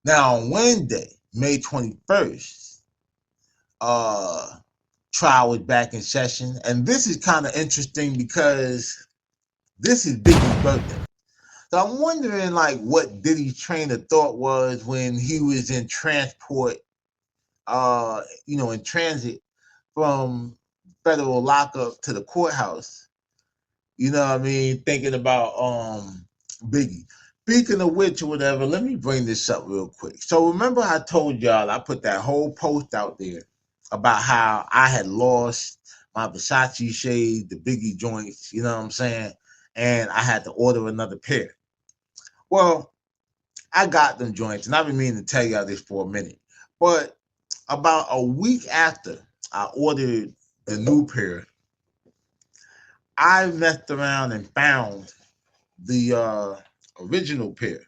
Now on Wednesday, May 21st, trial was back in session. And this is kind of interesting because this is Biggie's birthday. So I'm wondering like what Diddy's train of thought was when he was in transport, in transit from federal lockup to the courthouse. You know what I mean? Thinking about Biggie. Speaking of which or whatever, let me bring this up real quick. So remember I told y'all I put that whole post out there about how I had lost my Versace shades, the Biggie joints, you know what I'm saying? And I had to order another pair. Well, I got them joints, and I've been meaning to tell y'all this for a minute. But about a week after I ordered the new pair, I messed around and found the original pair,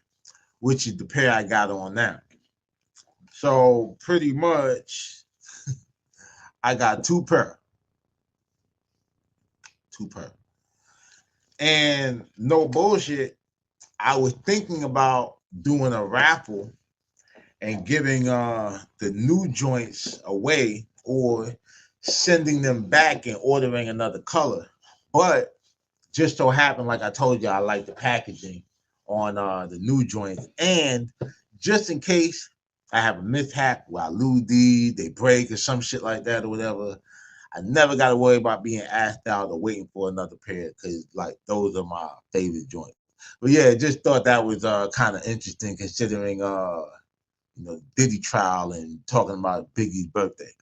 which is the pair I got on now. So pretty much, I got two pair, and no bullshit. I was thinking about doing a raffle and giving the new joints away or sending them back and ordering another color. But just so happened, like I told you, I like the packaging on the new joints. And just in case I have a mishap where I lose these, they break or some shit like that or whatever, I never got to worry about being asked out or waiting for another pair because like those are my favorite joints. But yeah, just thought that was kind of interesting considering Diddy trial and talking about Biggie's birthday.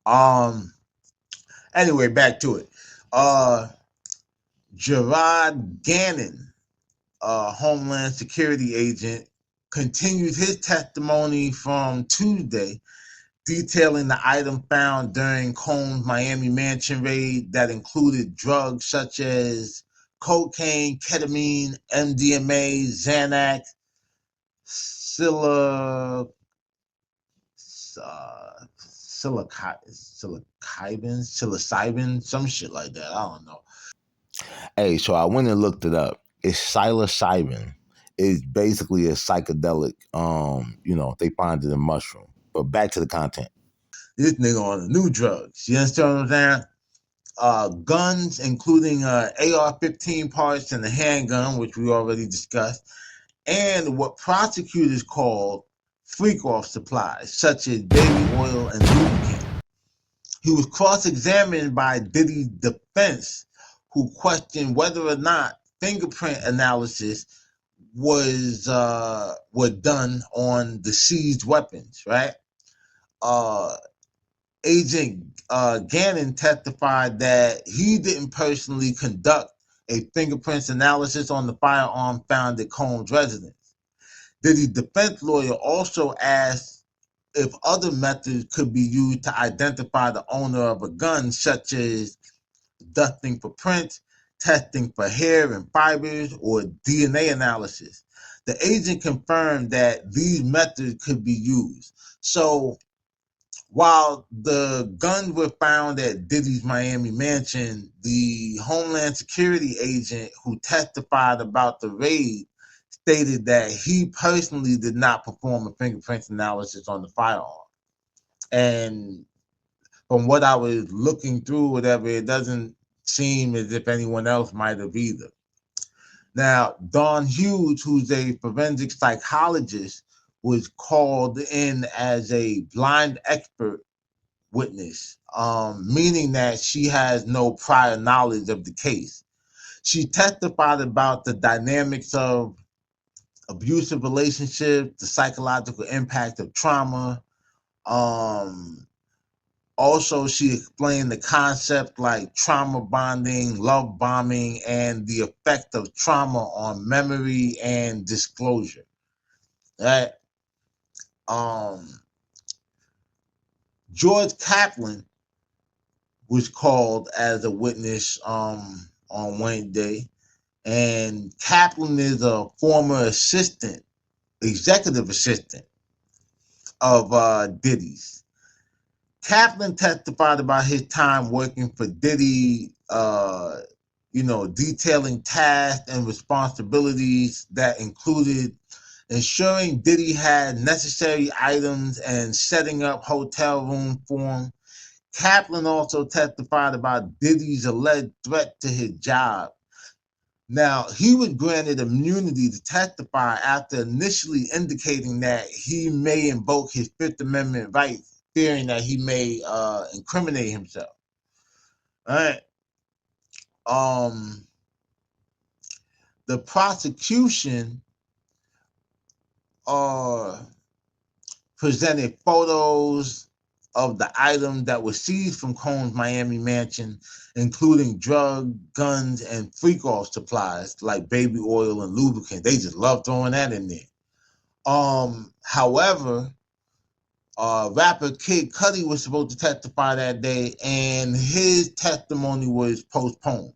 Um anyway, back to it. Uh Gerard Gannon, Homeland Security agent, continued his testimony from Tuesday, detailing the item found during Combs' Miami mansion raid that included drugs such as cocaine, ketamine, MDMA, Xanax, psilocybin, some shit like that. I don't know. Hey, so I went and looked it up. It's psilocybin. It's basically a psychedelic. They find it in mushroom. But back to the content. This nigga on the new drugs. You understand what I'm saying? Guns, including AR-15 parts and a handgun, which we already discussed, and what prosecutors call freak-off supplies, such as baby oil and lubricant. He was cross-examined by Diddy's defense, who questioned whether or not fingerprint analysis were done on the seized weapons, right? Uh, Agent Gannon testified that he didn't personally conduct a fingerprints analysis on the firearm found at Combs' residence. Diddy's defense lawyer also asked if other methods could be used to identify the owner of a gun, such as dusting for prints, testing for hair and fibers, or DNA analysis. The agent confirmed that these methods could be used. So while the guns were found at Diddy's Miami mansion, the Homeland Security agent who testified about the raid stated that he personally did not perform a fingerprint analysis on the firearm. And from what I was looking through, whatever, it doesn't seem as if anyone else might have either. Now, Don Hughes, who's a forensic psychologist, was called in as a blind expert witness, meaning that she has no prior knowledge of the case. She testified about the dynamics of abusive relationships, the psychological impact of trauma. Also, she explained the concept like trauma bonding, love bombing, and the effect of trauma on memory and disclosure. Right? George Kaplan was called as a witness on Wednesday, and Kaplan is a former executive assistant of Diddy's. Kaplan testified about his time working for Diddy, detailing tasks and responsibilities that included ensuring Diddy had necessary items and setting up hotel room for him. Kaplan also testified about Diddy's alleged threat to his job. Now, he was granted immunity to testify after initially indicating that he may invoke his Fifth Amendment rights, fearing that he may incriminate himself. All right. The prosecution presented photos of the items that were seized from Combs' Miami mansion, including drug, guns, and freak-off supplies like baby oil and lubricant. They just love throwing that in there. However, rapper Kid Cudi was supposed to testify that day, and his testimony was postponed.